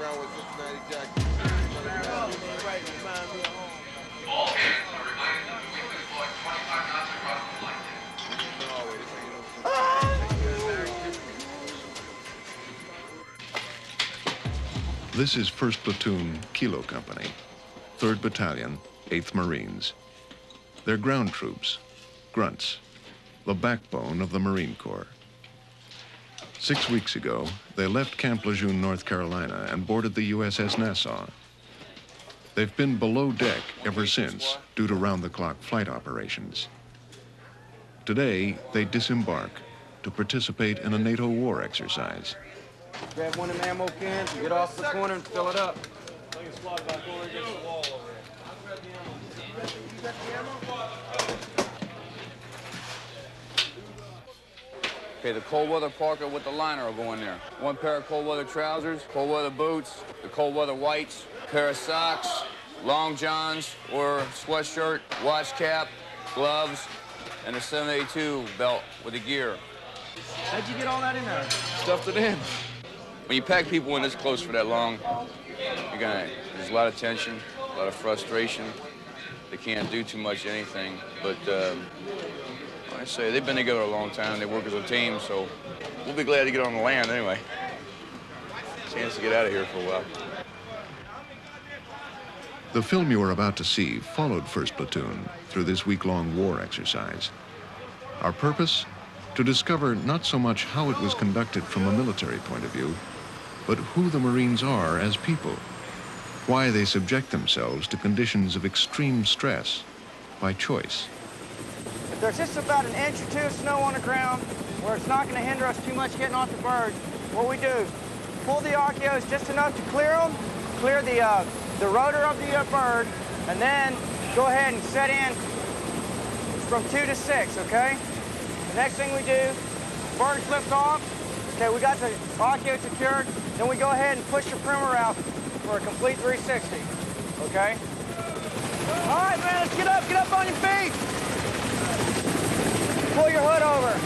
around with Cincinnati Jack. All hands are reminded that we deployed 25 knots across the flight deck. This is 1st Platoon, Kilo Company, 3rd Battalion, 8th Marines. They're ground troops, grunts, the backbone of the Marine Corps. 6 weeks ago, they left Camp Lejeune, North Carolina, and boarded the USS Nassau. They've been below deck ever since, due to round-the-clock flight operations. Today, they disembark to participate in a NATO war exercise. Grab one of the ammo cans, get off the corner and fill it up. I can slide back over against the wall over here. Okay, the cold weather parka with the liner will go in there. One pair of cold weather trousers, cold weather boots, the cold weather whites, pair of socks, long johns or sweatshirt, watch cap, gloves, and a 782 belt with the gear. How'd you get all that in there? Stuffed it in. When you pack people in this close for that long, there's a lot of tension, a lot of frustration. They can't do too much anything, but like I say, they've been together a long time. They work as a team, so we'll be glad to get on the land anyway. Chance to get out of here for a while. The film you are about to see followed 1st Platoon through this week-long war exercise. Our purpose? To discover not so much how it was conducted from a military point of view, but who the Marines are as people, why they subject themselves to conditions of extreme stress by choice. If there's just about an inch or two of snow on the ground where it's not going to hinder us too much getting off the bird, what we do, pull the archeos just enough to clear them, clear the rotor of the bird, and then go ahead and set in from 2 to 6, okay? The next thing we do, bird flips off. Okay, we got the archeo secured. Then we go ahead and push the primer out for a complete 360, okay? All right, man, let's get up on your feet. Pull your hood over.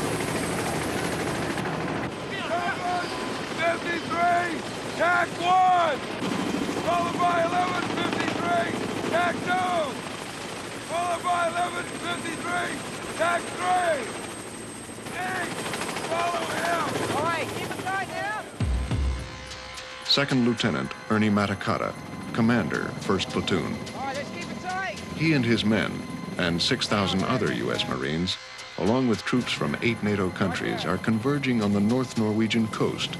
53, tack 1, followed by 1153, tack 2, followed by 1153, tack 3. 8, follow him. All right, keep it tight now. 2nd Lieutenant Ernie Matacata, Commander, 1st Platoon. All right, let's keep it tight. He and his men, and 6,000 other U.S. Marines, along with troops from 8 NATO countries, are converging on the North Norwegian coast,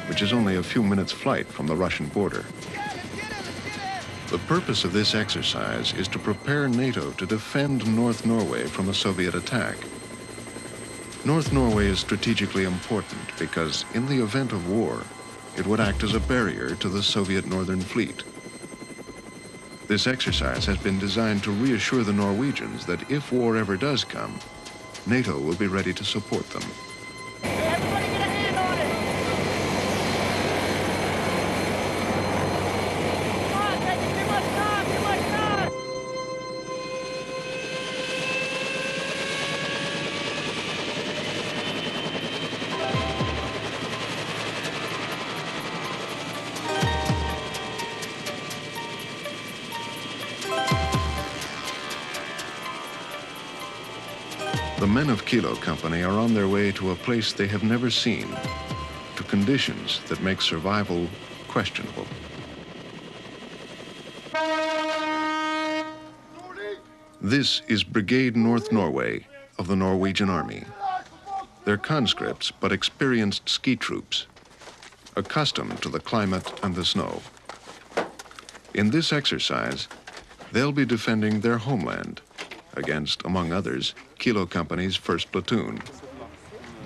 which is only a few minutes' flight from the Russian border. The purpose of this exercise is to prepare NATO to defend North Norway from a Soviet attack. North Norway is strategically important because, in the event of war, it would act as a barrier to the Soviet Northern Fleet. This exercise has been designed to reassure the Norwegians that if war ever does come, NATO will be ready to support them. Everybody get a hand on it. Come on, taking too much time, too much time. The men of Kilo Company are on their way to a place they have never seen, to conditions that make survival questionable. This is Brigade North Norway of the Norwegian Army. They're conscripts but experienced ski troops, accustomed to the climate and the snow. In this exercise, they'll be defending their homeland against, among others, Kilo Company's 1st Platoon.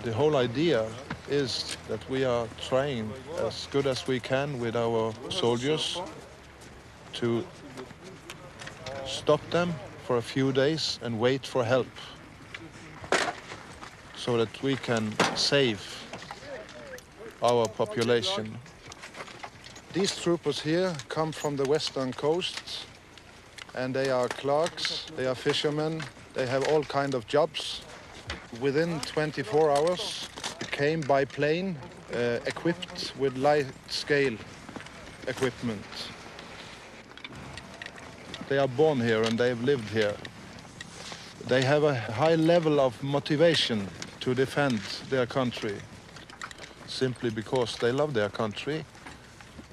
The whole idea is that we are trying as good as we can with our soldiers to stop them for a few days and wait for help so that we can save our population. These troopers here come from the western coast, and they are clerks, they are fishermen, they have all kind of jobs. Within 24 hours, they came by plane, equipped with light scale equipment. They are born here and they've lived here. They have a high level of motivation to defend their country, simply because they love their country,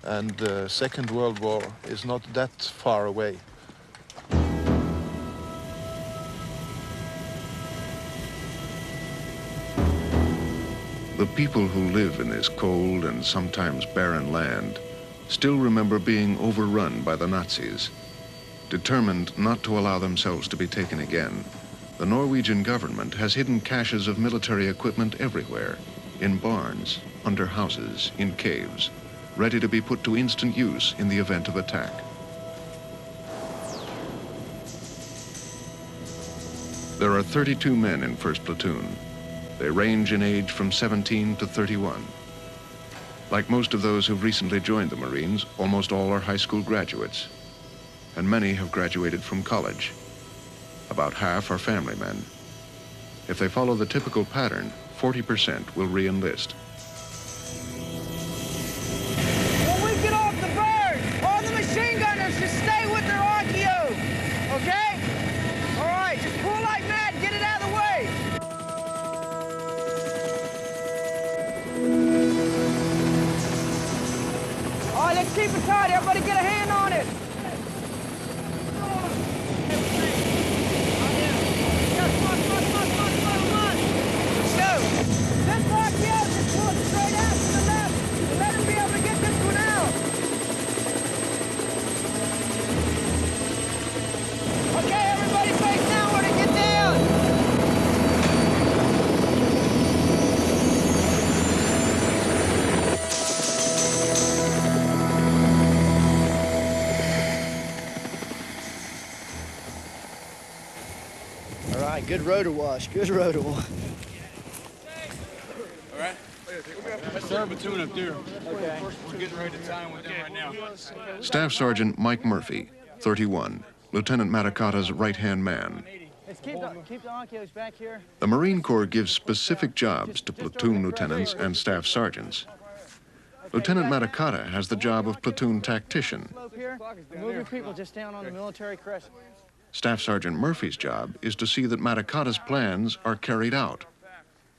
and the Second World War is not that far away. The people who live in this cold and sometimes barren land still remember being overrun by the Nazis. Determined not to allow themselves to be taken again, the Norwegian government has hidden caches of military equipment everywhere, in barns, under houses, in caves, ready to be put to instant use in the event of attack. There are 32 men in 1st Platoon. They range in age from 17 to 31. Like most of those who've recently joined the Marines, almost all are high school graduates, and many have graduated from college. About half are family men. If they follow the typical pattern, 40% will re-enlist. When we get off the bird, all the machine gunners just stay with their RKO, okay? All right, just pull like mad, get it out of the way. All right, let's keep it tight. Everybody get a hand on it. Let's go. This RKO, just pull it straight out to the left and let him be able to get this one out. Okay, everybody face downward and get down. All right, good rotor wash, good rotor wash. All right? That's our platoon up there. Okay. We're getting ready to tie in with them right now. Staff Sergeant Mike Murphy, 31, Lieutenant Matakata's right-hand man. Let's keep the RKOs back here. The Marine Corps gives specific jobs to platoon lieutenants and staff sergeants. Lieutenant Matakata has the job of platoon tactician. Slope here. Move your people just down on the military crest. Staff Sergeant Murphy's job is to see that Matakata's plans are carried out.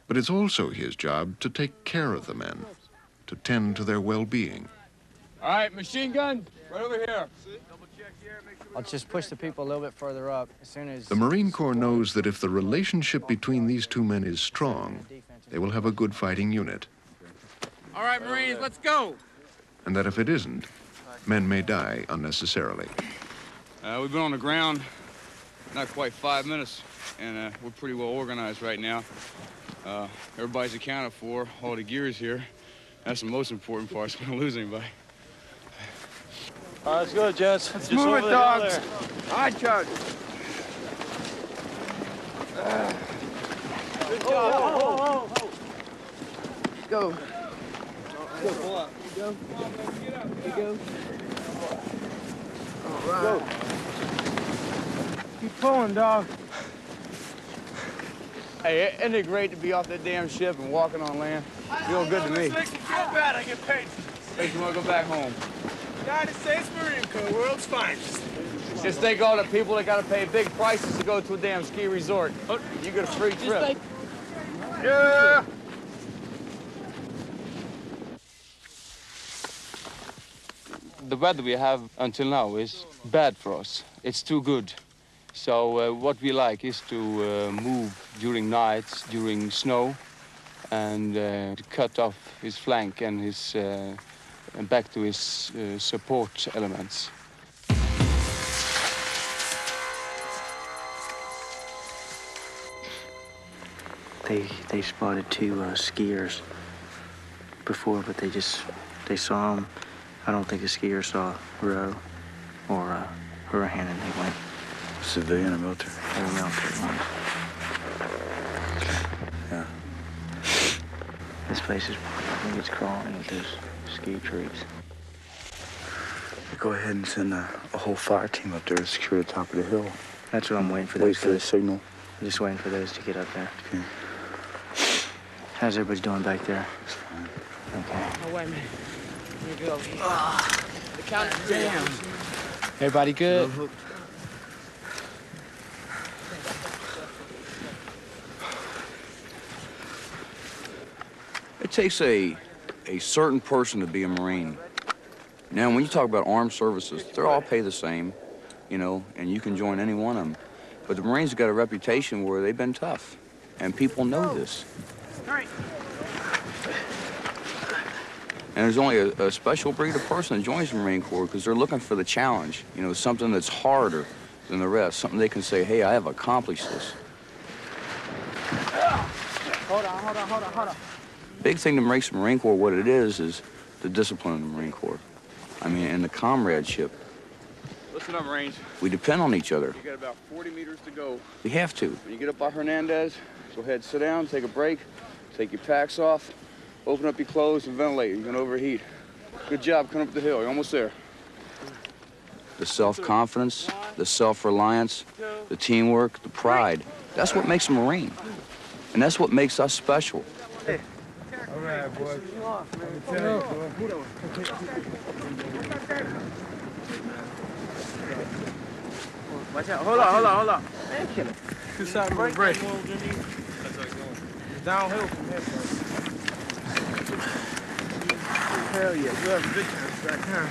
But it's also his job to take care of the men, to tend to their well-being. All right, machine gun, right over here. I'll just push the people a little bit further up as soon as... The Marine Corps knows that if the relationship between these two men is strong, they will have a good fighting unit. All right, Marines, let's go. And that if it isn't, men may die unnecessarily. We've been on the ground not quite 5 minutes, and we're pretty well organized right now. Everybody's accounted for, all the gear is here. That's the most important part, so we don't lose anybody. All right, let's go, Jets. Let's move it, dogs. All right, Charge. Good job. Go. Go, pull up. Go. Go. All right. Go. Keep pulling, dog. Hey, isn't it great to be off that damn ship and walking on land? Feels good to me. This makes me feel bad. I get paid. Makes me want to go back home. United States Marine Corps, world's finest. Just think all the people that got to pay big prices to go to a damn ski resort. You get a free trip. Yeah. The weather we have until now is bad for us. It's too good. So what we like is to move during nights, during snow, and to cut off his flank and his and back to his support elements. They spotted two skiers before, but they saw them. I don't think the skier saw Roe or Hurahan, and they went. Civilian or military? They were military ones. Yeah. This place is, I think it's crawling with those ski troops. Go ahead and send a whole fire team up there to secure the top of the hill. That's what I'm waiting for. Wait for the signal. I'm just waiting for those to get up there. Okay. How's everybody doing back there? It's fine. Okay. Oh, wait a minute. Let me go over here. Damn. Everybody good? It takes a certain person to be a Marine. Now, when you talk about armed services, they're all paid the same, you know, and you can join any one of them. But the Marines have got a reputation where they've been tough, and people know this. And there's only a special breed of person that joins the Marine Corps because they're looking for the challenge, you know, something that's harder than the rest, something they can say, hey, I have accomplished this. Hold on. Big thing that makes the Marine Corps what it is the discipline of the Marine Corps. I mean, and the comradeship. Listen up, Marines. We depend on each other. You got about 40 meters to go. We have to. When you get up by Hernandez, go ahead, sit down, take a break, take your packs off, open up your clothes and ventilate. You're gonna overheat. Good job coming up the hill. You're almost there. The self-confidence, the self-reliance, the teamwork, the pride. That's what makes a Marine. And that's what makes us special. All right, boys. Watch out. Hold on. Two sides of the break. Downhill from here, Hell yeah, you have big times back here.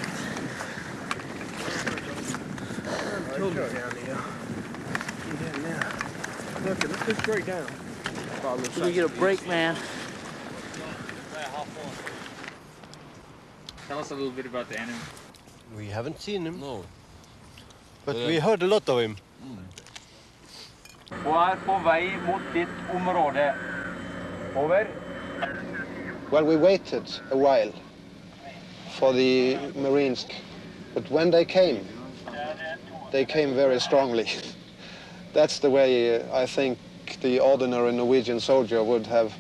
Told you down there. Look, let's go straight down. Can you get a break, man? Tell us a little bit about the enemy. We haven't seen him. No. But we heard a lot of him. Well, we waited a while for the Marines, but when they came very strongly. That's the way I think the ordinary Norwegian soldier would have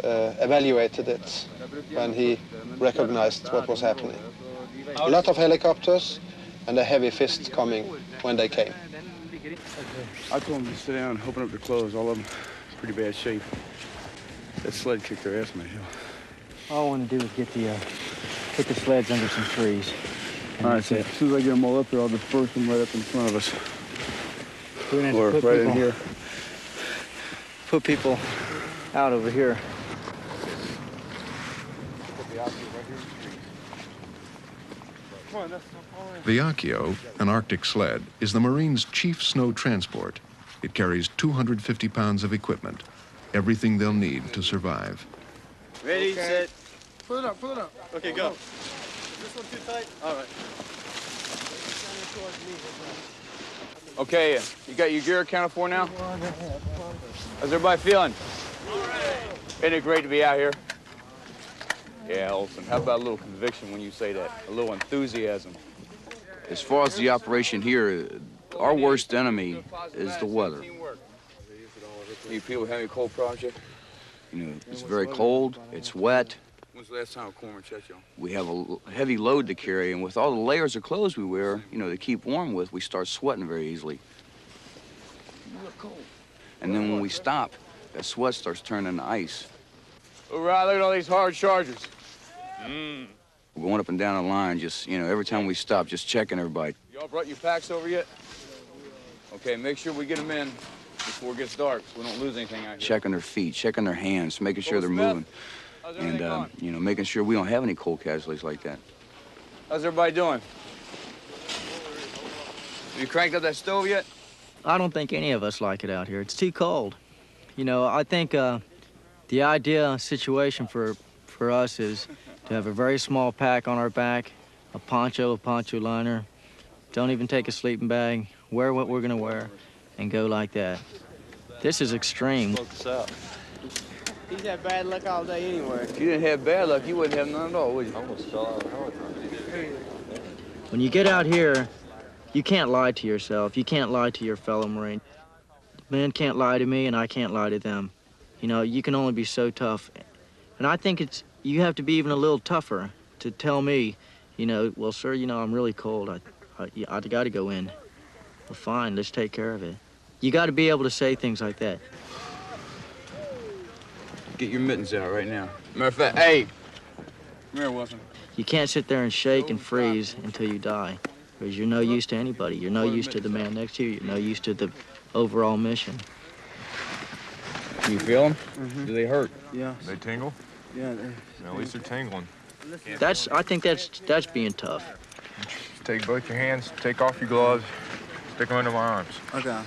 evaluated it when he recognized what was happening. A lot of helicopters and a heavy fist coming when they came. I told them to sit down and open up their clothes. All of them in pretty bad shape. That sled kicked their ass on the hill. All I want to do is get the sleds under some trees. All right, so as soon as I get them all up there, I'll disperse them right up in front of us. We're gonna Or have to right in here. put people out over here. The Akio, an Arctic sled, is the Marines' chief snow transport. It carries 250 pounds of equipment, everything they'll need to survive. Ready, set. Pull it up. Okay, go. Is this one too tight? All right. Okay, you got your gear accounted for now? How's everybody feeling? Isn't it great to be out here? Yeah, Olson, how about a little conviction when you say that? A little enthusiasm. As far as the operation here, our worst enemy is the weather. You people have any cold project? You know, it's very cold, it's wet. When's the last time a corpsman checked you? We have a heavy load to carry, and with all the layers of clothes we wear, you know, to keep warm with, we start sweating very easily. You look cold. And then when we stop, that sweat starts turning into ice. All right, look at all these hard chargers. We're going up and down the line, just, you know, every time we stop, just checking everybody. Y'all brought your packs over yet? Okay, make sure we get them in before it gets dark so we don't lose anything out here. Checking their feet, checking their hands, making sure they're moving. And, you know, making sure we don't have any cold casualties like that. How's everybody doing? Have you cranked up that stove yet? I don't think any of us like it out here. It's too cold. You know, I think the ideal situation for us is to have a very small pack on our back, a poncho liner, don't even take a sleeping bag, wear what we're gonna wear, and go like that. This is extreme. He's had bad luck all day anyway. If you didn't have bad luck, you wouldn't have none at all, would you? When you get out here, you can't lie to yourself. You can't lie to your fellow Marine. Men can't lie to me, and I can't lie to them. You know, you can only be so tough. And I think you have to be even a little tougher to tell me, you know, well, sir, you know, I'm really cold. I got to go in. Well, fine, let's take care of it. You got to be able to say things like that. Get your mittens out right now. Matter of fact, hey, come here, Wilson. You can't sit there and shake and freeze until you die, because you're no use to anybody. You're no use to the man next to you. You're no use to the overall mission. Can you feel them? Do they hurt? Yeah. They tingle? Yeah. At least they're tingling. I think that's being tough. Just take both your hands, take off your gloves, stick them under my arms. Okay.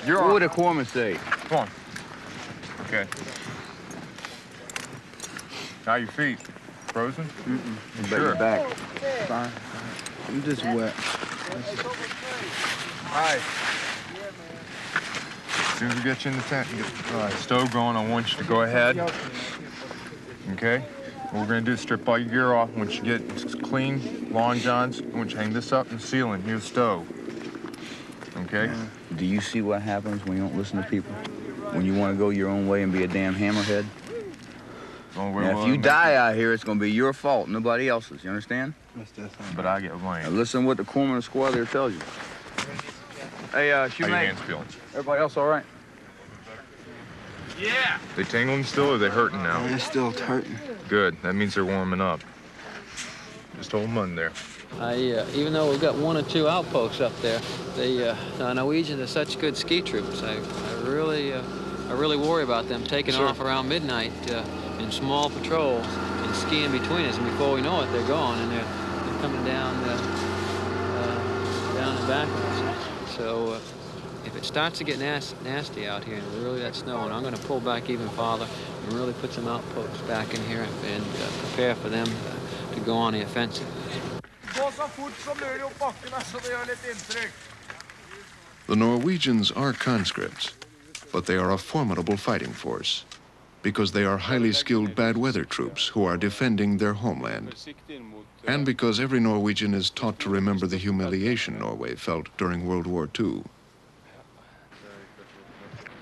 What would a corpsman say? Come on. Okay. Now your feet. Frozen? Mm-mm. You sure? Your back. Fine. I'm just wet. All right. As soon as we get you in the tent and get the stove going, I want you to go ahead. Okay? What we're gonna do is strip all your gear off. Once you get clean, long johns, I want you to hang this up in the ceiling near the stove. Okay? Do you see what happens when you don't listen to people? When you want to go your own way and be a damn hammerhead? Now, if you die out here, it's going to be your fault, nobody else's. You understand? But I get blamed. Now, listen to what the corpsman of the squad there tells you. Hey, How shoot your mate. hands feeling? Everybody else all right? Yeah! They tingling still, or are they hurting now? They're still hurting. Good. That means they're warming up. Just hold them in there. Even though we've got 1 or 2 outposts up there, the Norwegians are such good ski troops. I really worry about them taking off around midnight in small patrols and skiing between us, and before we know it, they're gone, and they're coming down and back of us. So if it starts to get nasty out here, and really that's snowing, I'm going to pull back even farther and really put some outposts back in here and prepare for them to go on the offensive. The Norwegians are conscripts, but they are a formidable fighting force because they are highly skilled bad weather troops who are defending their homeland, and because every Norwegian is taught to remember the humiliation Norway felt during World War II.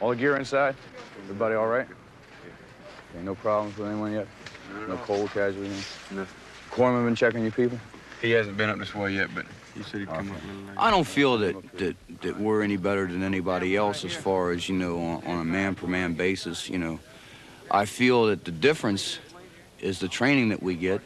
All the gear inside? Everybody all right? Okay, no problems with anyone yet? No cold casualties? No. Corpsman been checking your people? He hasn't been up this way yet, but he said he'd come up. I don't feel that we're any better than anybody else as far as, you know, on a man-per-man basis, you know. I feel that the difference is the training that we get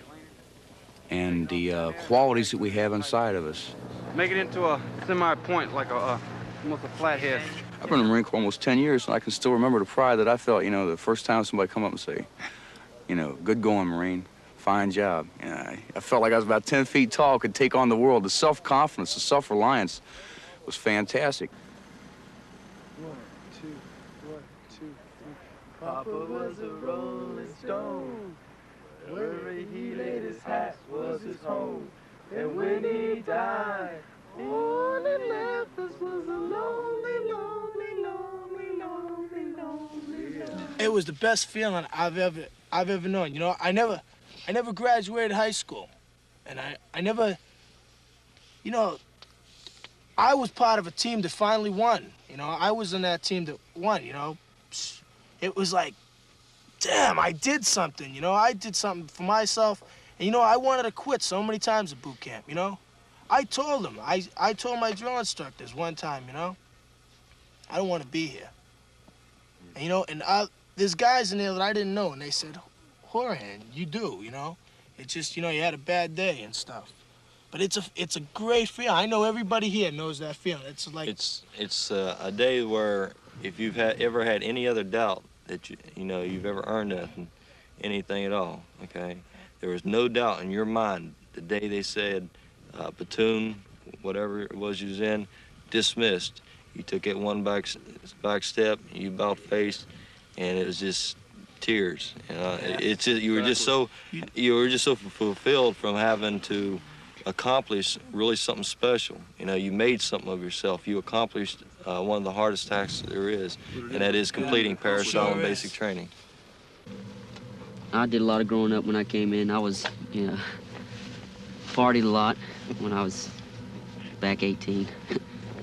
and the qualities that we have inside of us. Make it into a semi-point, like almost a flat head. I've been in the Marine Corps almost 10 years, and I can still remember the pride that I felt, you know, the first time somebody come up and say, you know, good going, Marine. Fine job. You know, I felt like I was about 10 feet tall, could take on the world. The self-confidence, the self-reliance was fantastic. 1, 2, 1, 2, 3. Papa was a rolling stone. Where he laid his hat was his home. And when he died, all that left us was a lonely, lonely, lonely, lonely, lonely, lonely. It was the best feeling I've ever known. You know, I never graduated high school, and I never, you know, I was part of a team that finally won. You know, I was in that team that won, you know. It was like, damn, I did something, you know. I did something for myself, and, you know, I wanted to quit so many times at boot camp, you know. I told them, I told my drill instructors one time, you know, I don't want to be here. And, you know, and there's guys in there that I didn't know, and they said, Horahan, you do, you know? It's just, you know, you had a bad day and stuff. But it's a great feeling. I know everybody here knows that feeling. It's like... It's a day where if you've ever had any other doubt that, you know, you've ever earned anything at all, okay? There was no doubt in your mind the day they said, platoon, whatever it was you was in, dismissed. You took it one back step, you about faced, and it was just tears. You know, it's just, you were just so fulfilled from having to accomplish really something special. You know, you made something of yourself. You accomplished one of the hardest tasks there is, and that is completing parasol basic training. I did a lot of growing up when I came in. I was, you know, partied a lot when I was back 18,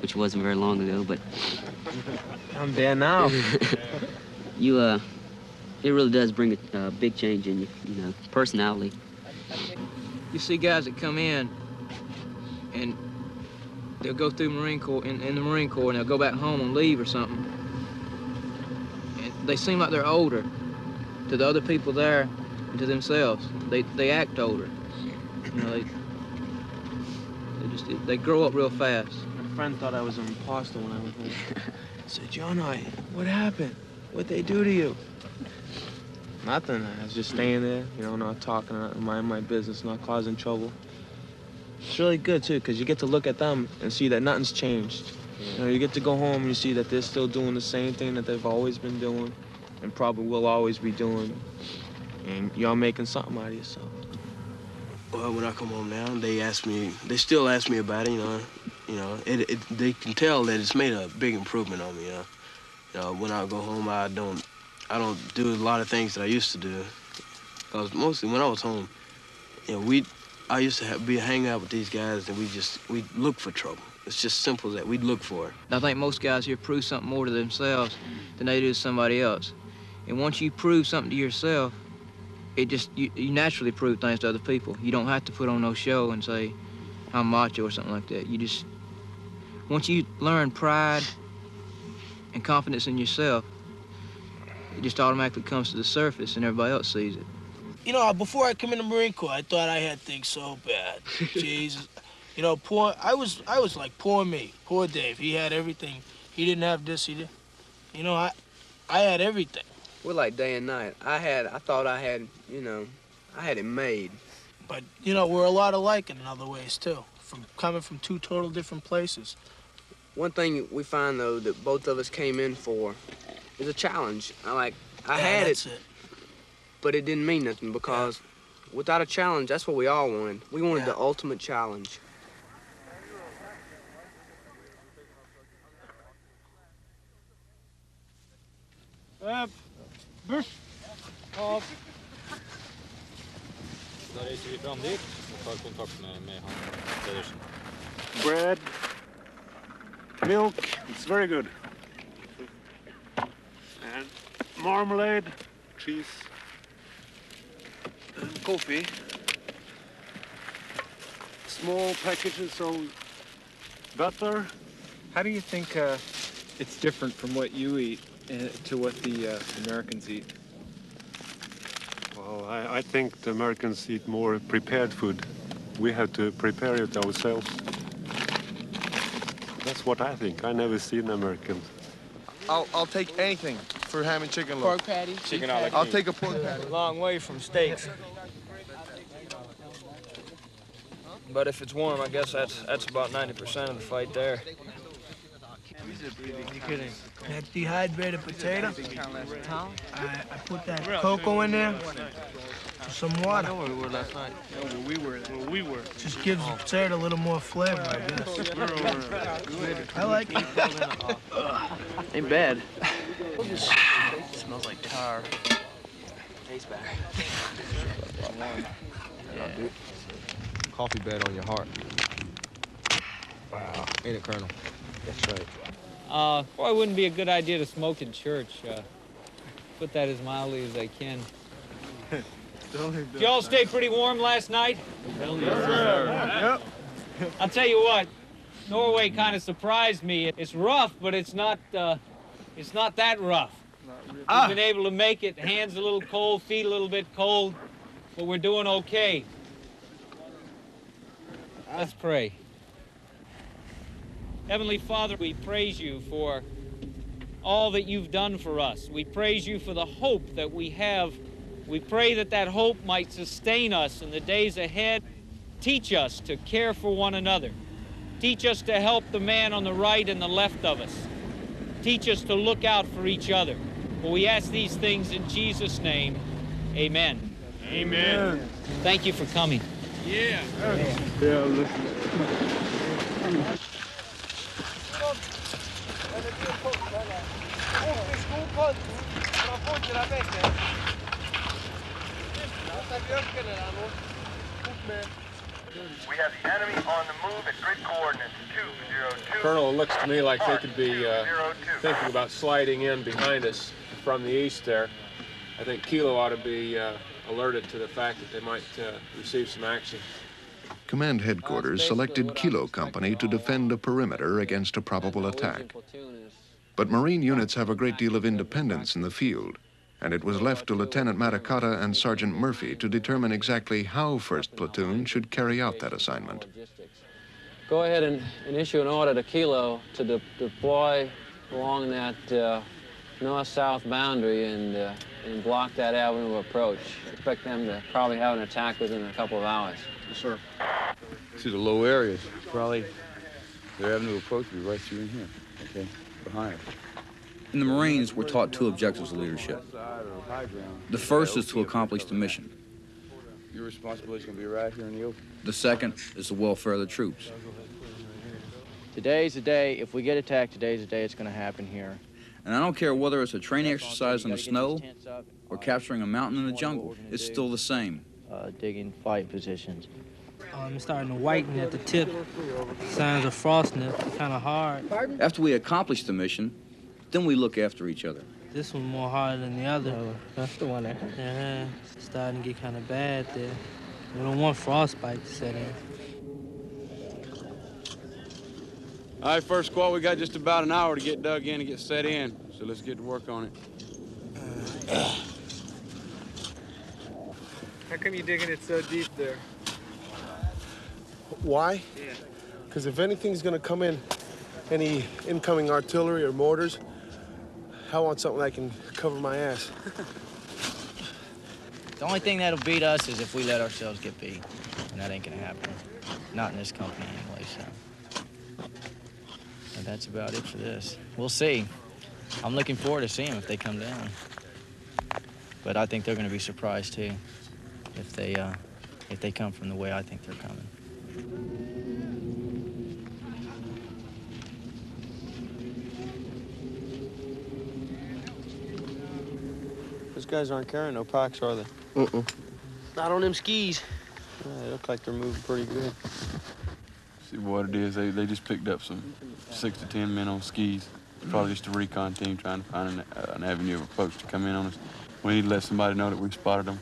which wasn't very long ago, but... I'm there now. It really does bring a big change in you know, personality. You see guys that come in and they'll go through Marine Corps, in the Marine Corps, and they'll go back home on leave or something. And they seem like they're older to the other people there and to themselves. They act older. You know, they grow up real fast. My friend thought I was an imposter when I was home. I said, John, what happened? What'd they do to you? Nothing. I was just staying there, you know, not talking, not minding my business, not causing trouble. It's really good, too, because you get to look at them and see that nothing's changed. You know, you get to go home and you see that they're still doing the same thing that they've always been doing and probably will always be doing. And y'all making something out of yourself. Well, when I come home now, they still ask me about it, you know, they can tell that it's made a big improvement on me, you know. When I go home, I don't do a lot of things that I used to do. Because mostly when I was home, you know, I used to be hanging out with these guys and we look for trouble. It's just simple as that. We'd look for it. I think most guys here prove something more to themselves than they do to somebody else. And once you prove something to yourself, you naturally prove things to other people. You don't have to put on no show and say, I'm macho or something like that. Once you learn pride and confidence in yourself, it just automatically comes to the surface and everybody else sees it. You know, before I come in the Marine Corps, I thought I had things so bad. Jesus. You know, I was like, poor me, poor Dave. He had everything. He didn't have this, you know, I had everything. We're like day and night. I thought I had, you know, I had it made. But, you know, we're a lot alike in other ways, too, coming from two total different places. One thing we find, though, that both of us came in for is a challenge. I had it, but it didn't mean nothing because without a challenge, that's what we all wanted. We wanted the ultimate challenge. Buss. Av. Da reiser vi fram dit og tar kontakt med han Pedersen. Bread. Milk. It's very good. And marmalade. Cheese. And coffee. Small packages of butter. How do you think it's different from what you eat to what the Americans eat? Well, I think the Americans eat more prepared food. We have to prepare it ourselves. That's what I think. I never seen Americans. I'll take anything for ham and chicken. Pork patty. Chicken I'll take a pork patty. Long way from steaks. But if it's warm, I guess that's about 90% of the fight there. That dehydrated potato, I put that cocoa in there, some water. I know where we were last night. Where we were. Just gives the potato a little more flavor, I guess. I like it. Ain't bad. It smells like tar. Tastes bad. Yeah. Coffee bed on your heart. Wow. Ain't it, Colonel? That's right. Probably wouldn't be a good idea to smoke in church. Put that as mildly as I can. Did y'all stay pretty warm last night? Yep. I'll tell you what, Norway kind of surprised me. It's rough, but it's not that rough. We've been able to make it. Hands a little cold, feet a little bit cold, but we're doing okay. Let's pray. Heavenly Father, we praise you for all that you've done for us. We praise you for the hope that we have. We pray that that hope might sustain us in the days ahead. Teach us to care for one another. Teach us to help the man on the right and the left of us. Teach us to look out for each other. For we ask these things in Jesus' name. Amen. Amen. Thank you for coming. Yeah. We have the enemy on the move at grid coordinates 202. Colonel, it looks to me like they could be thinking about sliding in behind us from the east there. I think Kilo ought to be alerted to the fact that they might receive some action. Command headquarters selected Kilo Company to defend a perimeter against a probable attack. But Marine units have a great deal of independence in the field, and it was left to Lieutenant Matakata and Sergeant Murphy to determine exactly how 1st Platoon should carry out that assignment. Go ahead and issue an order to Kilo to deploy along that north-south boundary and block that avenue of approach. Expect them to probably have an attack within a couple of hours. Yes, sir. See the low areas. Probably their avenue of approach will be right through in here, okay, behind us. In the Marines, we're taught 2 objectives of leadership. The first is to accomplish the mission. Your responsibility is going to be right here in the open. The second is the welfare of the troops. Today's the day. If we get attacked, today's the day it's going to happen here. And I don't care whether it's a training exercise in the snow or capturing a mountain in the jungle, it's still the same. Digging fight positions. It's starting to whiten at the tip. Signs of frosting. It's kind of hard. After we accomplish the mission, then we look after each other. This one's more hard than the other. That's the one there. Yeah, it's starting to get kind of bad there. We don't want frostbite to set in. All right, 1st Squad, we got just about an hour to get dug in and get set in. So let's get to work on it. How come you're digging it so deep there? Why? Because if anything's going to come in, any incoming artillery or mortars, I want something that can cover my ass. The only thing that'll beat us is if we let ourselves get beat. And that ain't gonna happen. Not in this company anyway, so. And that's about it for this. We'll see. I'm looking forward to seeing if they come down. But I think they're gonna be surprised too, if they come from the way I think they're coming. Those guys aren't carrying no packs, are they? Not on them skis. Yeah, they look like they're moving pretty good. See what it is, they just picked up some 6 to 10 men on skis. Probably just a recon team trying to find an avenue of approach to come in on us. We need to let somebody know that we've spotted them,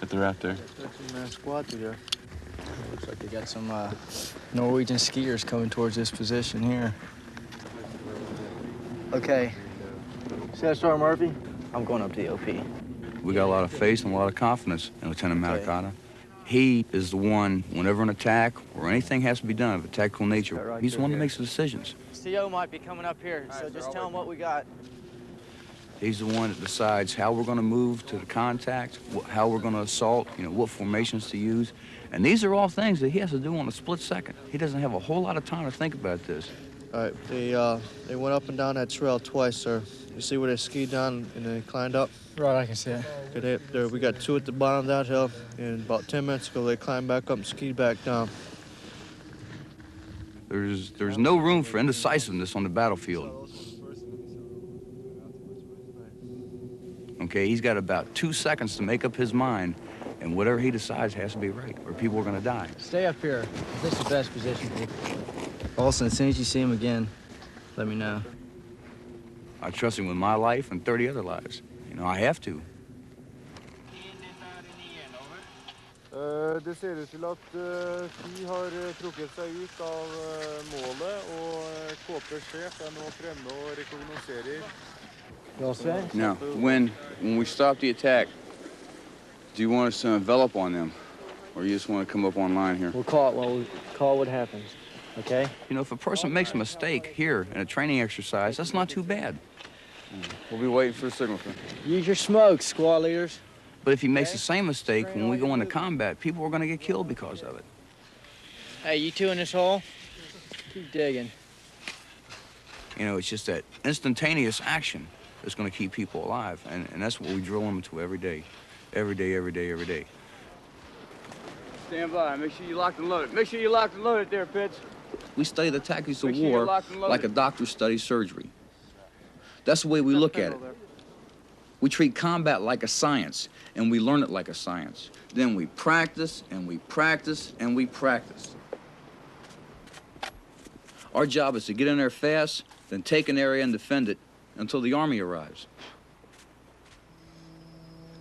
that they're out there. That's a man squad through there. Looks like they got some Norwegian skiers coming towards this position here. Okay. Staff Sergeant Murphy, I'm going up to the OP. We got a lot of faith and a lot of confidence in Lieutenant Matakata. He is the one, whenever an attack or anything has to be done of a tactical nature, he's the one that makes the decisions. CO might be coming up here, so just tell him what we got. He's the one that decides how we're going to move to the contact, how we're going to assault, what formations to use. And these are all things that he has to do on a split second. He doesn't have a whole lot of time to think about this. All right, they went up and down that trail twice, sir. You see where they skied down and they climbed up? Right, I can see it. Okay, we got 2 at the bottom of that hill, and about 10 minutes ago, they climbed back up and skied back down. There's no room for indecisiveness on the battlefield. Okay, he's got about 2 seconds to make up his mind, and whatever he decides has to be right, or people are going to die. Stay up here. This is the best position for you. Olson, as soon as you see him again, let me know. I trust him with my life and 30 other lives. I have to. Det ser ut til at de har trukket seg ut av målet, og KP-sjef nå fremme og rekognoserer. Now, when we stop the attack, do you want us to envelop on them, or you just want to come up online here? We'll call it when we call what happens, okay? If a person makes a mistake here in a training exercise, that's not too bad. We'll be waiting for the signal. Use your smoke, squad leaders. But if he makes the same mistake when we go into combat, people are going to get killed because of it. Hey, you 2 in this hole? Keep digging. It's just that instantaneous action that's going to keep people alive, and that's what we drill them into every day. Every day, every day, every day. Stand by. Make sure you locked and loaded. Make sure you locked and loaded there, Pitts. We study the tactics of war like a doctor studies surgery. That's the way we look at it. We treat combat like a science, and we learn it like a science. Then we practice, and we practice, and we practice. Our job is to get in there fast, then take an area and defend it until the Army arrives.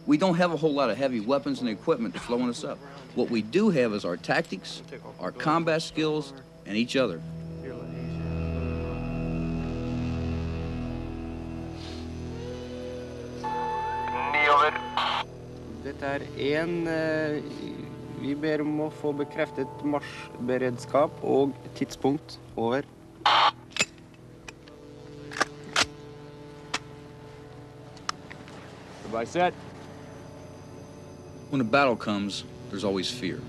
We don't have a whole lot of heavy weapons and equipment slowing us up. What we do have is our tactics, our combat skills, and each other. Dette er vi ber om å få bekreftet marsjberedskap og tidspunkt. Over. Everybody set? When a battle comes, there's always fear.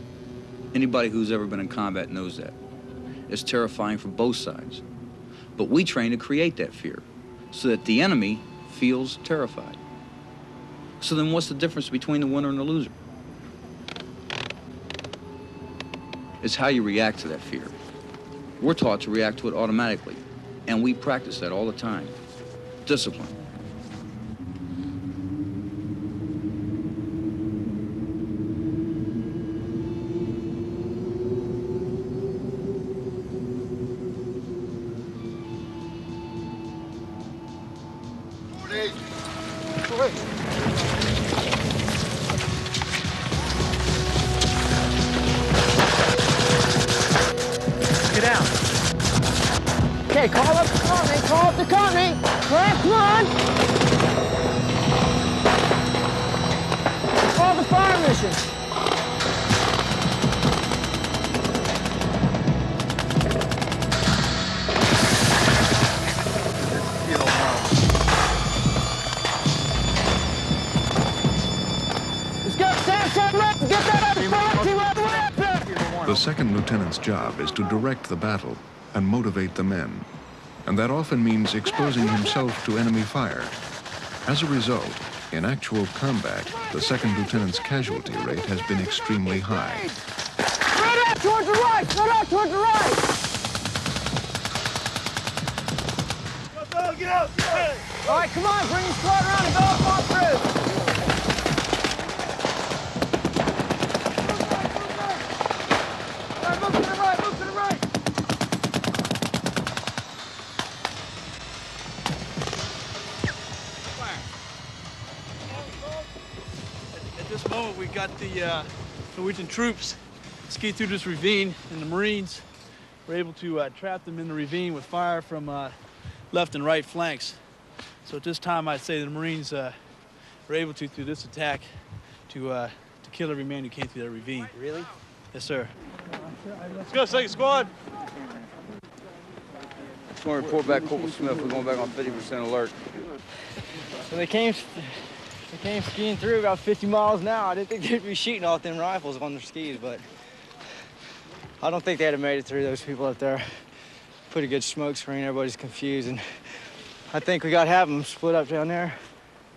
Anybody who's ever been in combat knows that. It's terrifying for both sides. But we train to create that fear so that the enemy feels terrified. So then what's the difference between the winner and the loser? It's how you react to that fear. We're taught to react to it automatically, and we practice that all the time. Discipline. Get out. Okay, call up the company. Call up the company. Last one. Call the fire mission. Let's go. Stand left. Get that up front. Team up the left. The second lieutenant's job is to direct the battle and motivate the men. And that often means exposing himself to enemy fire. As a result, in actual combat, the second lieutenant's casualty rate has been extremely high. Spread out towards the right. Spread out towards the right. Get out. All right, come on. Bring your squad around and go up on through. At this moment, we got the Norwegian troops ski through this ravine, and the Marines were able to trap them in the ravine with fire from left and right flanks. So at this time, I'd say the Marines were able to, through this attack, to kill every man who came through that ravine. Really? Yes, sir. Let's go, second squad. Just want to report back Corporal Smith. We're going back on 50% alert. So they came skiing through about 50 miles an hour. I didn't think they'd be shooting off them rifles on their skis, but I don't think they'd have made it through. Those people up there. Pretty good smoke screen. Everybody's confused, and I think we got half of them split up down there,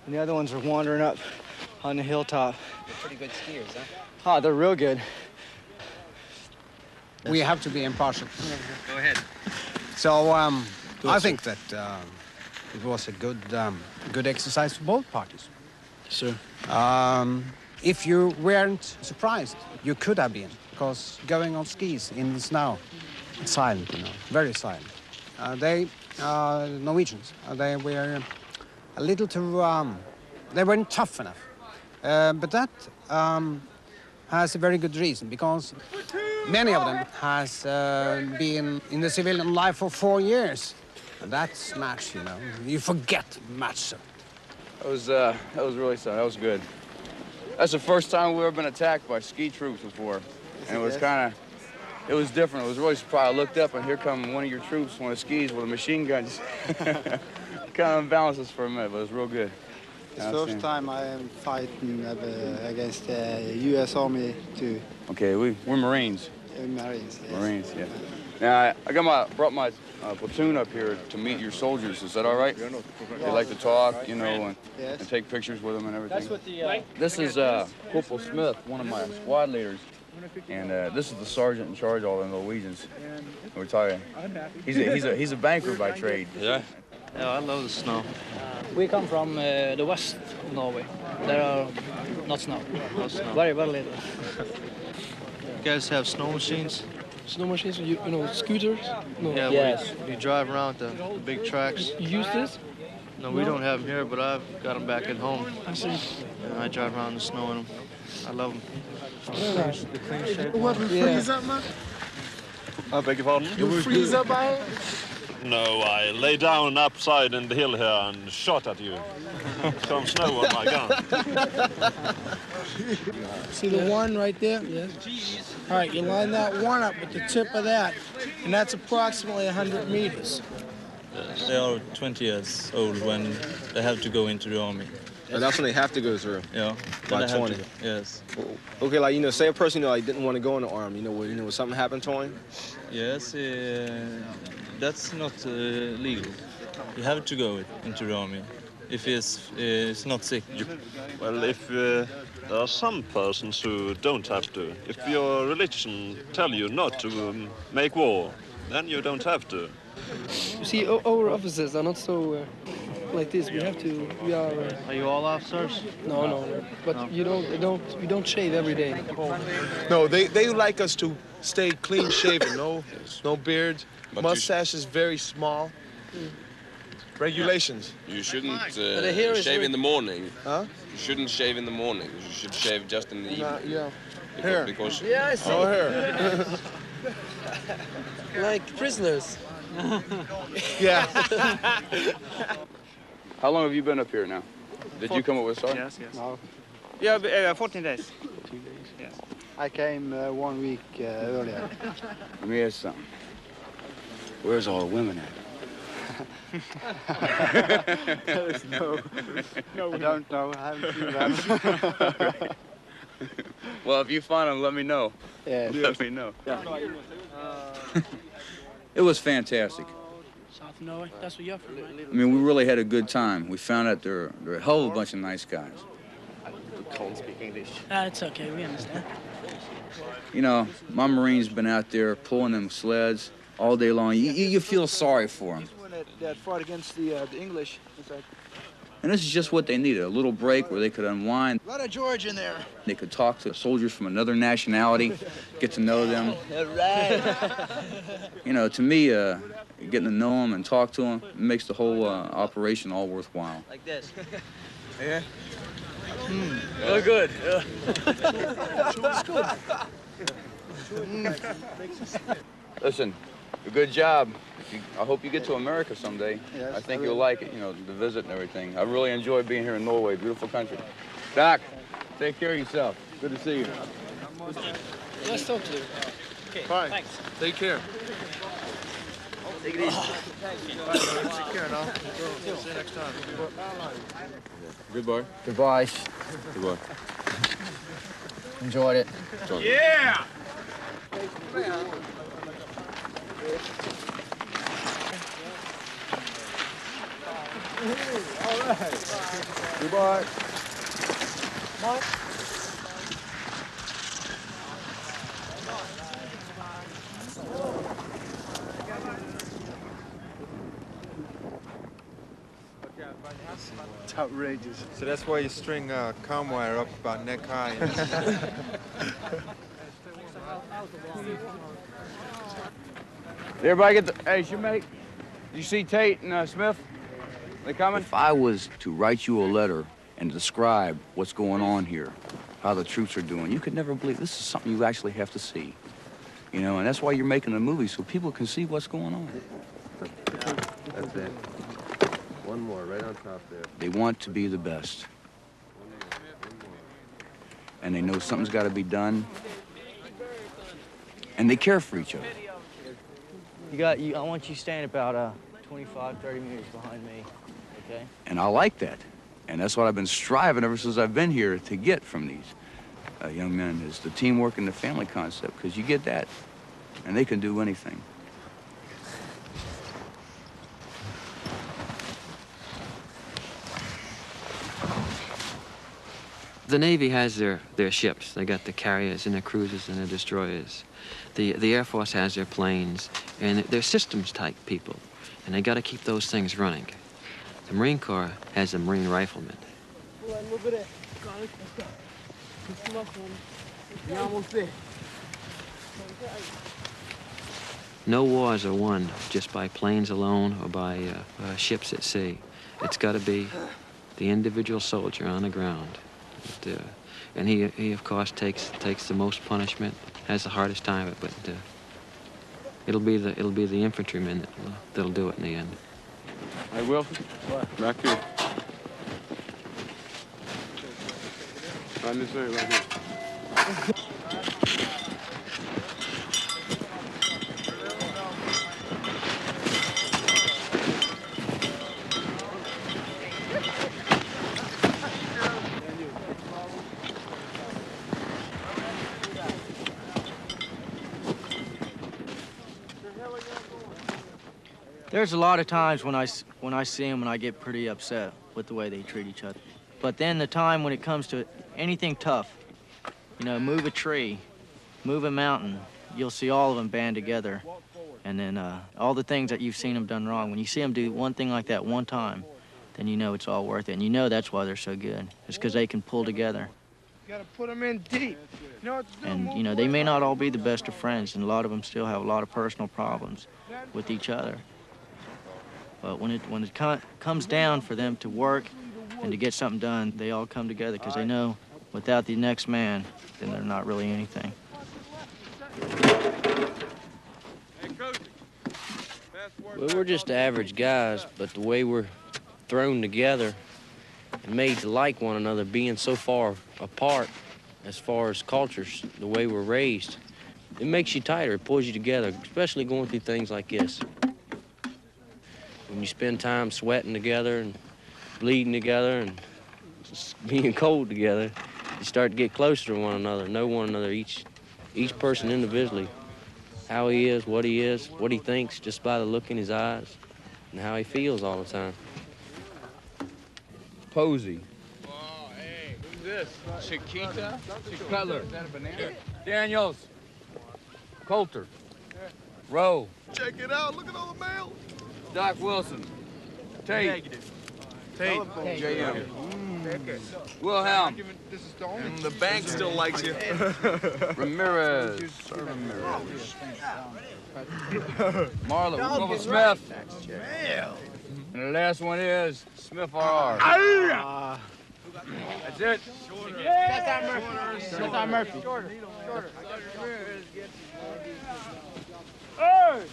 and the other ones are wandering up on the hilltop. They're pretty good skiers, huh? Oh, they're real good. We have to be impartial. Go ahead. So I think that it was a good exercise for both parties. Sure. If you weren't surprised, you could have been, because going on skis in the snow, it's silent, you know, very silent. Norwegians, they were a little too, they weren't tough enough. But that has a very good reason, because many of them has been in the civilian life for 4 years. And that's match, you know. You forget match. That was really something. That was good. That's the first time we've ever been attacked by ski troops before. And it was it was different. It was really surprised. I looked up and here come one of your troops, one of the skis with a machine gun. Just kind of unbalanced us for a minute, but it was real good. It's the first time I am fighting against the U.S. Army too. Okay, we're Marines. Marines, yes. Marines, yeah. Now, I brought my platoon up here to meet your soldiers. Is that all right? They like to talk, you know, and take pictures with them and everything. That's what the... This is Corporal Smith, one of my squad leaders. And this is the sergeant in charge of all the Norwegians. We're talking. He's a banker by trade. Yeah. Yeah, I love the snow. We come from the west of Norway. There are not snow. No snow. Very, very little. You guys have snow machines? Snow machines, you know, scooters? No. Yeah, Yes. you drive around the big tracks. You use this? No, we don't have them here, but I've got them back at home. I see. And I drive around in the snow in them. I love them. The clean shape. What, we freeze up, man? I beg your pardon? You freeze up, I? No, I lay down upside in the hill here and shot at you. Some snow on my gun. See the one right there? Yes. All right, you line that one up with the tip of that, and that's approximately 100 meters. They are 20 years old when they have to go into the army. And that's when they have to go through. Yeah. By 20. Yes. Okay, like, you know, say a person, you know, like, didn't want to go in the army, when something happened to him? Yes, that's not legal. You have to go into the army if it's not sick. Well, if there are some persons who don't have to. If your religion tell you not to make war, then you don't have to. You see, our officers are not so like this. We are. Are you all officers? No. But No. we don't shave every day. No, they like us to stay clean shaven. No beards. But Mustache is very small. Regulations. You shouldn't the hair is shave in the morning. Huh? You shouldn't shave in the morning. You should shave just in the evening. Yeah. Because, because Yeah, I see. No hair. Like prisoners. Yeah. How long have you been up here now? Did you come up with Sergeant? Yes. No. Yeah, 14 days. 2 days. Yes. I came 1 week earlier. Let me ask something. Where's all the women at? I don't know. I haven't seen them. Well, if you find them, let me know. Yeah. Let me know. Yeah. It was fantastic. South Norway, that's where you're from, right? I mean, we really had a good time. We found out they're a hell of a bunch of nice guys. I can't speak English. It's okay, we understand. You know, my Marine's been out there pulling them sleds all day long. You feel sorry for them. That fought against the English. And this is just what they needed, a little break where they could unwind. A lot of George in there. They could talk to soldiers from another nationality, get to know them. All right. You know, to me, getting to know them and talk to them makes the whole operation all worthwhile. Like this. Yeah. Oh, good. Listen, a good job. I hope you get to America someday. Yes, I think I you'll will. like it, you know, the visit and everything. I really enjoy being here in Norway, beautiful country. Doc, take care of yourself. Good to see you. Let's talk to you. Okay, fine. Thanks. Take care. Take it easy. Take care now. See you next time. Goodbye. Goodbye. Goodbye. Enjoyed it. Yeah! All right. Goodbye. Mike. It's outrageous. So that's why you string comm wire up about neck high. Did everybody get the, hey, shipmate, you see Tate and Smith? They coming? If I was to write you a letter and describe what's going on here, how the troops are doing, you could never believe this is something you actually have to see. You know, and that's why you're making a movie, so people can see what's going on. That's it. One more, right on top there. They want to be the best. And they know something's got to be done. And they care for each other. I want you standing about 25, 30 meters behind me, okay? And I like that. And that's what I've been striving ever since I've been here to get from these young men, is the teamwork and the family concept, because you get that, and they can do anything. The Navy has their ships. They got the carriers and the cruisers and the destroyers. The Air Force has their planes, and they're systems type people, and they got to keep those things running. The Marine Corps has the Marine Riflemen. No wars are won just by planes alone or by ships at sea. It's got to be the individual soldier on the ground. And he of course takes the most punishment, has the hardest time of it, but it'll be the infantrymen that'll do it in the end. Hey, Wilson, back here. Right in this area right here. There's a lot of times when I see them and I get pretty upset with the way they treat each other. But then the time when it comes to anything tough, you know, move a tree, move a mountain, you'll see all of them band together. And then all the things that you've seen them done wrong, when you see them do one thing like that one time, then you know it's all worth it. And you know that's why they're so good. It's because they can pull together. You gotta put them in deep. You know what to do? And, you know, they may not all be the best of friends, and a lot of them still have a lot of personal problems with each other. But when it comes down for them to work and to get something done, they all come together because they know without the next man, then they're not really anything. Well, we're just average guys, but the way we're thrown together and made to like one another, being so far apart as far as cultures, the way we're raised, it makes you tighter, it pulls you together, especially going through things like this. When you spend time sweating together and bleeding together and just being cold together, you start to get closer to one another, know one another, each person individually, how he is, what he thinks, just by the look in his eyes, and how he feels all the time. Posey. Oh, hey, who's this? Chiquita? Cutler. Is that a banana? Daniels. Coulter. Rowe. Check it out. Look at all the mail. Doc Wilson. Tate. Negative. Tate. J.M. Wilhelm. The bank still likes you. Ramirez. Sir Ramirez. Marlowe. Wilbur Smith. And the last one is Smith R.R. That's it. Shut down Murphy. Hey!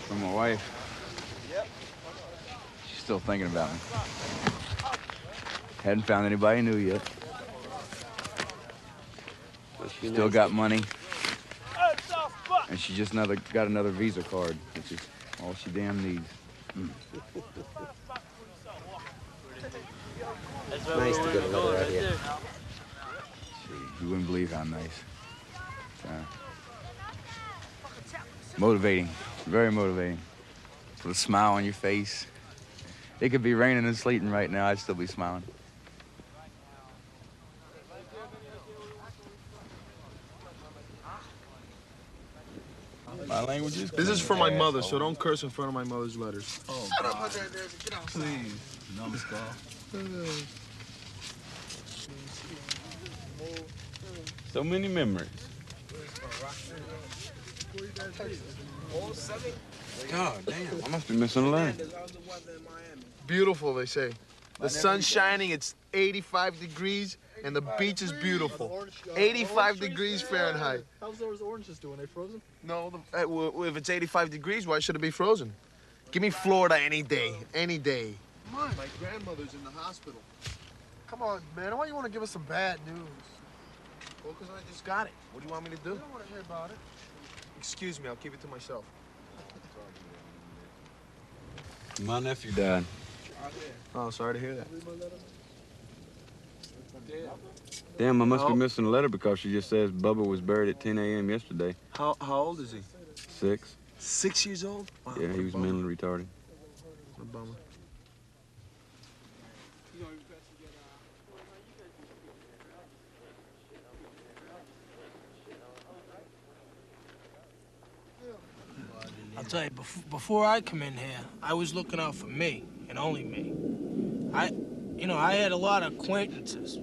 From my wife. She's still thinking about me. Hadn't found anybody new yet. Still got money. And she just got another Visa card, which is all she damn needs. Nice to get a letter out here. You wouldn't believe how nice. Motivating, very motivating. Put a smile on your face. It could be raining and sleeting right now, I'd still be smiling. My language is. This is for my mother, so don't curse in front of my mother's letters. Oh, shut up, get out. Please, numbskull. So many memories. God damn, I must be missing a line. Beautiful, they say. The sun's shining, it's 85 degrees, and the beach is beautiful. 85 degrees Fahrenheit. How's those oranges doing? They frozen? No, if it's 85 degrees, why should it be frozen? Give me Florida any day, any day. Come on. My grandmother's in the hospital. Come on, man. Why you want to give us some bad news? Well, because I just got it. What do you want me to do? I don't want to hear about it. Excuse me, I'll keep it to myself. My nephew died. Oh, sorry to hear that. Damn, I must be missing a letter because she just says Bubba was buried at 10 a.m. yesterday. How old is he? 6. 6 years old? Wow, Yeah, he was mentally retarded. What a bummer. I'll tell you, before I come in here, I was looking out for me and only me. I had a lot of acquaintances,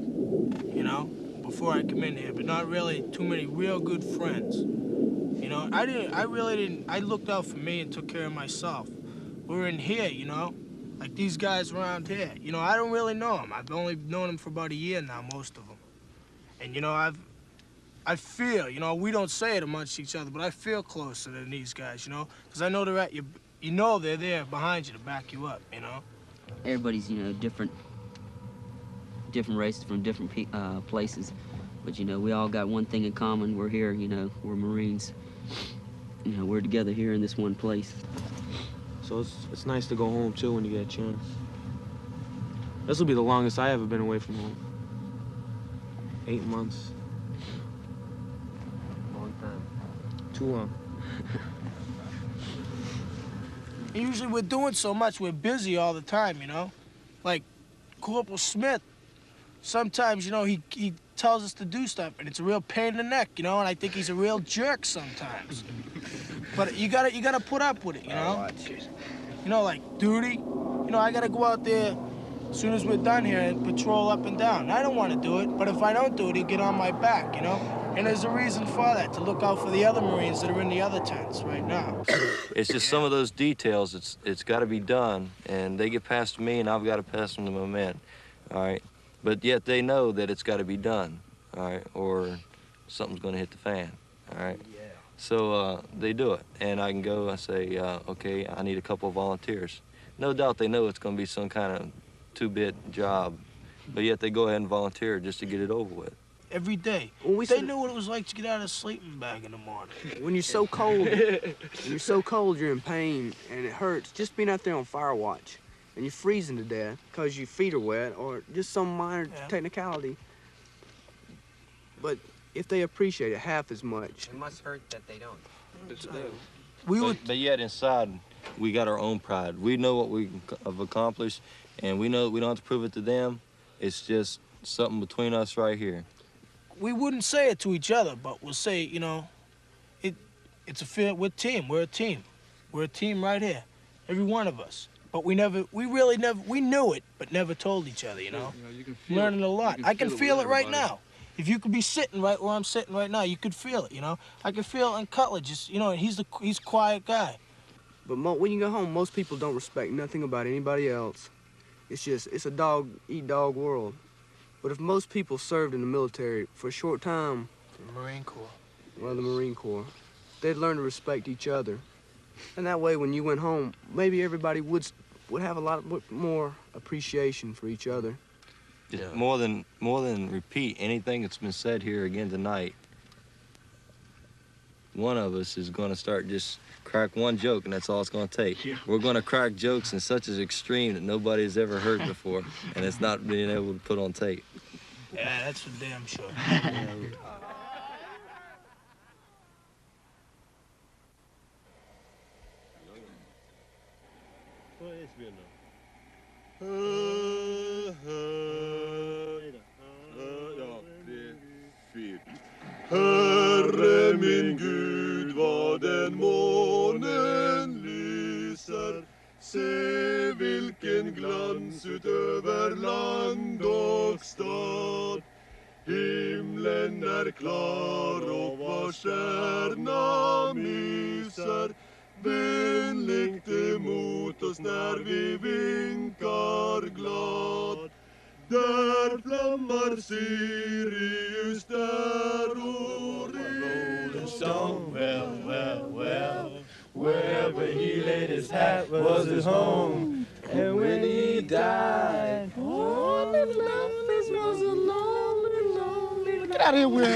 before I come in here, but not really too many real good friends. I looked out for me and took care of myself. We're in here, like these guys around here. I don't really know them. I've only known them for about a year now, most of them. And, I feel, we don't say it amongst each other, but I feel closer than these guys, because I know they're at you, they're there behind you to back you up, Everybody's, different different races from different places. But, you know, we all got one thing in common. We're here, you know, we're Marines. You know, we're together here in this one place. So it's nice to go home, too, when you get a chance. This will be the longest I ever been away from home. 8 months. Long time. Too long. Usually we're doing so much, we're busy all the time, you know? Like Corporal Smith, sometimes, you know, he tells us to do stuff, and it's a real pain in the neck, you know, and I think he's a real jerk sometimes. But you gotta put up with it, you know? You know, like duty, you know, I gotta go out there as soon as we're done here and patrol up and down. I don't want to do it, but if I don't do it, he'll get on my back, you know? And there's a reason for that, to look out for the other Marines that are in the other tents right now. It's just some of those details, it's got to be done, and they get past me, and I've got to pass them to my men, all right? But yet they know that it's got to be done, all right, or something's going to hit the fan, all right? So they do it, and I can go, I say, okay, I need a couple of volunteers. No doubt they know it's going to be some kind of two-bit job, but yet they go ahead and volunteer just to get it over with. Every day. They knew what it was like to get out of the sleeping bag in the morning. When you're so cold, you're in pain and it hurts. Just being out there on fire watch and you're freezing to death because your feet are wet or just some minor technicality. But if they appreciate it half as much. It must hurt that they don't. But yet inside, we got our own pride. We know what we have accomplished, and we know we don't have to prove it to them. It's just something between us right here. We wouldn't say it to each other, but we'll say, you know, it's a fair, we're a team. We're a team right here, every one of us. But we knew it, but never told each other, you know? You can feel Learning a lot. I can feel it right everybody. now. If you could be sitting right where I'm sitting right now, you could feel it, you know? I could feel it in Cutler, just, you know, he's a quiet guy. But when you go home, most people don't respect nothing about anybody else. It's a dog-eat-dog world. But if most people served in the military for a short time, the Marine Corps. Well, the Marine Corps, they'd learn to respect each other. And that way, when you went home, maybe everybody would have a lot more appreciation for each other. Yeah. More than repeat anything that's been said here again tonight, one of us is going to start just crack one joke, and that's all it's going to take. Yeah. We're going to crack jokes in such an extreme that nobody's ever heard before, and it's not being able to put on tape. Yeah, that's for damn sure. Herre min Gud, vad den månen lyser. Se vilken glans utöver land och stad. Himlen är klar och var stjärna myser. Vänligt emot oss när vi vinkar glad. Där flammar Sirius, där Orion stone. Well, well, well, wherever he laid his hat was his home. And when he died, oh, little Memphis was a lonely, lonely. Get out of here, Will.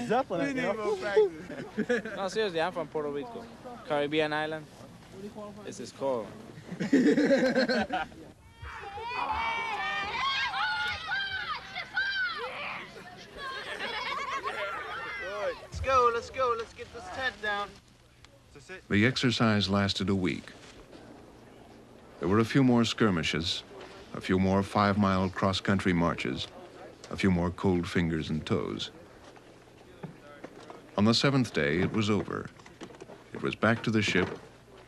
Zeppelin. No, seriously, I'm from Puerto Rico, Caribbean island. This is cold. Let's go. Let's get this tent down. The exercise lasted a week. There were a few more skirmishes, a few more 5-mile cross-country marches, a few more cold fingers and toes. On the 7th day, it was over. It was back to the ship,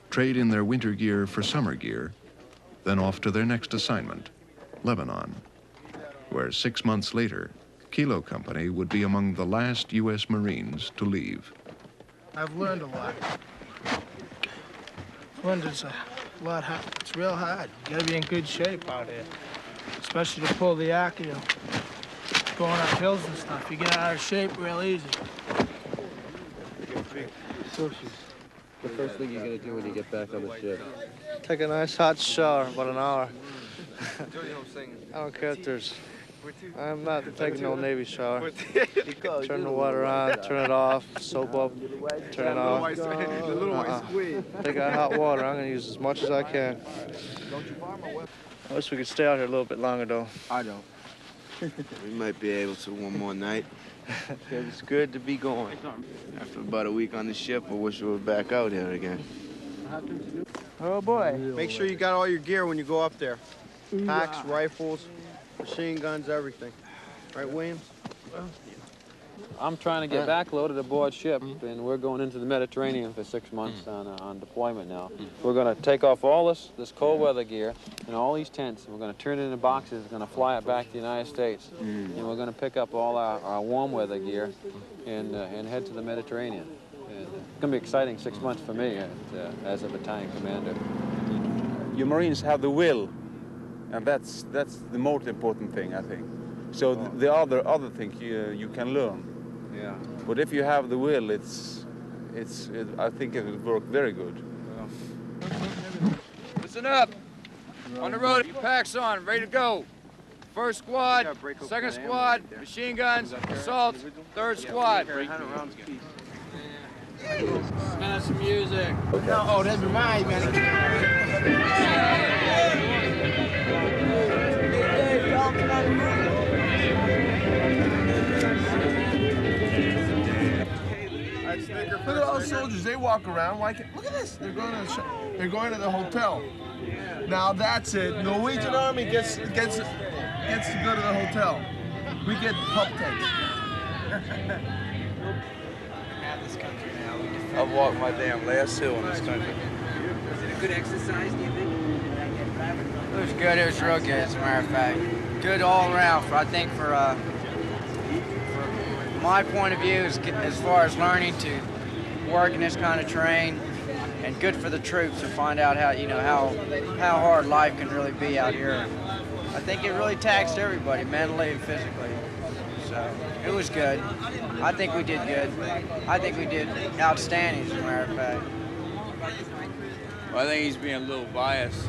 trade in their winter gear for summer gear, then off to their next assignment, Lebanon, where 6 months later, Kilo Company would be among the last U.S. Marines to leave. I've learned a lot. It's a lot hard. It's real hard. You gotta be in good shape out here, especially to pull the Accio. Going up hills and stuff, you get out of shape real easy. The first thing you're gonna do when you get back on the ship? Take a nice hot shower, about an hour. I don't care if there's... I'm not taking no Navy shower. Turn the water on, turn it off, soap up, turn it off. If they got hot water, I'm gonna use as much as I can. I wish we could stay out here a little bit longer, though. I don't. We might be able to one more night. It's good to be going. After about a week on the ship, I wish we were back out here again. Oh boy. Make sure you got all your gear when you go up there. Packs, rifles, machine guns, everything. Right, Williams? I'm trying to get backloaded aboard ship, and we're going into the Mediterranean for 6 months on deployment now. We're going to take off all this cold weather gear and all these tents, and we're going to turn it into boxes, we're going to fly it back to the United States, and we're going to pick up all our warm weather gear and head to the Mediterranean. And it's going to be exciting 6 months for me as a battalion commander. You Marines have the will, and that's the most important thing, I think. So the other things you can learn. Yeah. But if you have the will, I think it will work very good. Listen up. On the road, packs on, ready to go. First squad, second squad, machine guns, assaults, third squad. Man, some music. Oh, that'd be mine, man. Look at all the soldiers. They walk around. Look at this. They're going to the hotel. Now that's it. Norwegian Army gets to go to the hotel. We get pup tents. I've walked my damn last hill in this country. Was it a good exercise, do you think? It was good. It was real good, as a matter of fact. Good all around. I think for my point of view, as far as learning to work in this kind of terrain, and good for the troops to find out how hard life can really be out here. I think it really taxed everybody, mentally and physically. So it was good. I think we did good. I think we did outstanding, as a matter of fact. Well, I think he's being a little biased.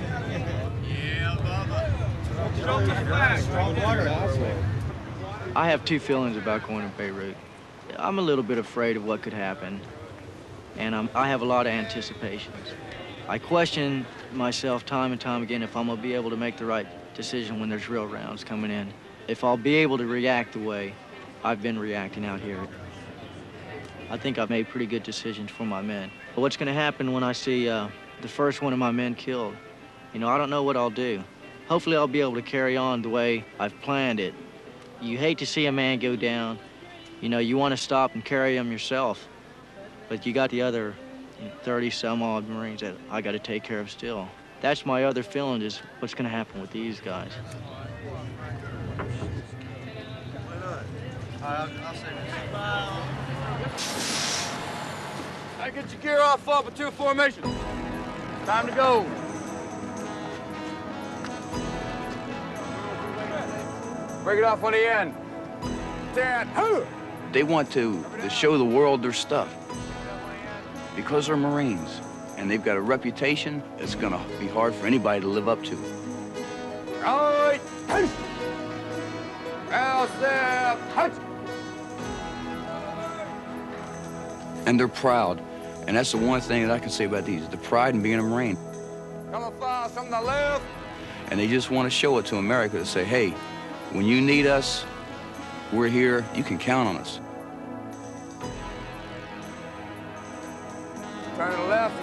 I have two feelings about going to Beirut. I'm a little bit afraid of what could happen, and I have a lot of anticipations. I question myself time and time again if I'm gonna be able to make the right decision when there's real rounds coming in, if I'll be able to react the way I've been reacting out here. I think I've made pretty good decisions for my men. But what's gonna happen when I see the first one of my men killed? I don't know what I'll do. Hopefully I'll be able to carry on the way I've planned it. You hate to see a man go down. You want to stop and carry him yourself, but you got the other 30-some-odd Marines that I got to take care of still. That's my other feeling, is what's going to happen with these guys. Hey, get your gear off, fall platoon formation. Time to go. Break it off on the end. They want to show the world their stuff because they're Marines, and they've got a reputation that's going to be hard for anybody to live up to. All right. And they're proud, and that's the one thing that I can say about these, the pride in being a Marine. Come on, fire, some to the left. And they just want to show it to America to say, hey, when you need us, we're here, you can count on us. Turn to the left.